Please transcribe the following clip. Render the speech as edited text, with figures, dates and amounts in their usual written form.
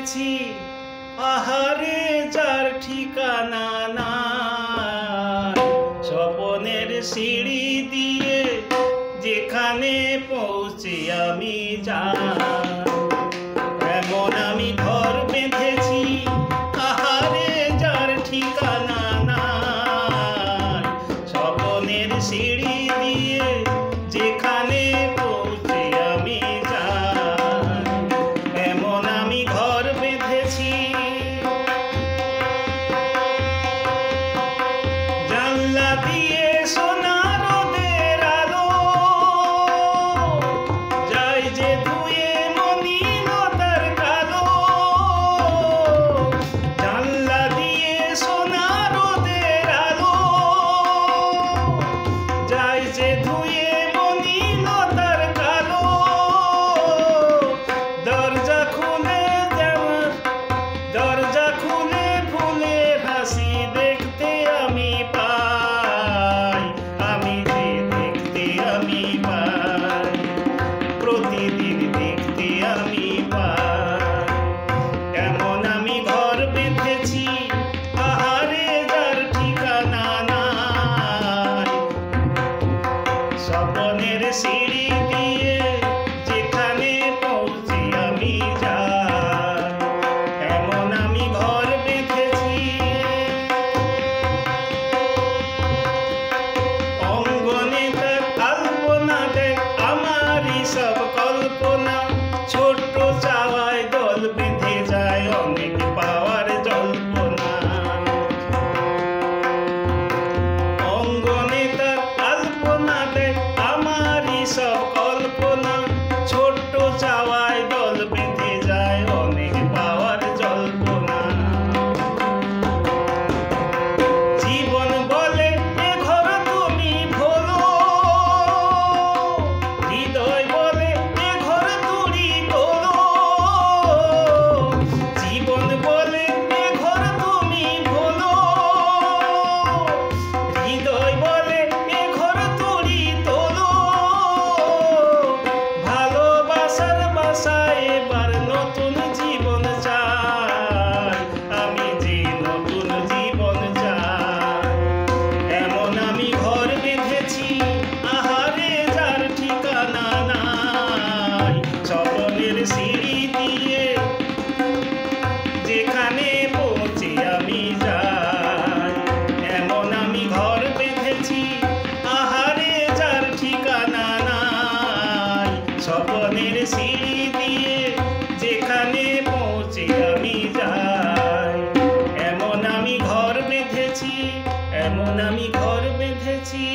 বেঁধেছি আহারে যার ঠিকানা নাই। স্বপনের সিঁড়ি দিয়ে যেখানে পৌঁছে আমি যাই, এমন আমি ঘর বেঁধেছি আহারে যার ঠিকানা নাই। স্বপনের সিঁড়ি দিয়ে যেখানে পৌঁছে আমি যাই, এমন আমি ঘর বেঁধেছি। জানলা দিয়ে সোনা রোদের আলো যায় যে ধুয়ে মলিনতার কালো। জানলা দিয়ে সোনা রোদের আলো যায় যে ধুয়ে মলিনতার কালো। দরজা খুলে ফুলের হাসি দেখতে আমি পাই, আমি যে দেখতে আমি পাই, প্রতিদিন দেখতে আমি পাই। এমন আমি ঘর বেঁধেছি আহারে যার ঠিকানা নাই। স্বপনের সিঁড়ি দিয়ে যেখানে পৌঁছে আমি যাই, এমন আমি ঘর বেঁধেছি। অঙ্গনে তার আলপনা দেখ আমারই সব কল্পনা, ছোট্ট চাওয়ায় দল বেঁধে যায় অনেক পাওয়ার জল্পনা। অঙ্গনে তার আলপনা দেখ আমারই সব কল্পনা, ছোট্ট চাওয়ায় দল বেঁধে যায় অনেক পাওয়ার জল্পনা। জীবন বলে এ ঘর তুমি ভোলো, হৃদয় বলে এ ঘর তুড়ি তোলো। জীবন বলে এ ঘর তুমি ভোলো, হৃদয় বলে এ ঘর তুড়ি তোলো। ভালোবাসার বাসায় এবার নতুন জীবন চাই, আমি যে নতুন জীবন চাই। এমন আমি ঘর বেঁধেছি আহারে যার ঠিকানা নাই। স্বপনের সিঁড়ি দিয়ে যেখানে পৌঁছে আমি যাই, এমন আমি ঘর বেঁধেছি আহারে যার ঠিকানা নাই। স্বপনের সিঁড়ি দিয়ে যেখানে পৌঁছে আমি যাই, এমন আমি ঘর বেঁধেছি, এমন আমি ঘর বেঁধেছি।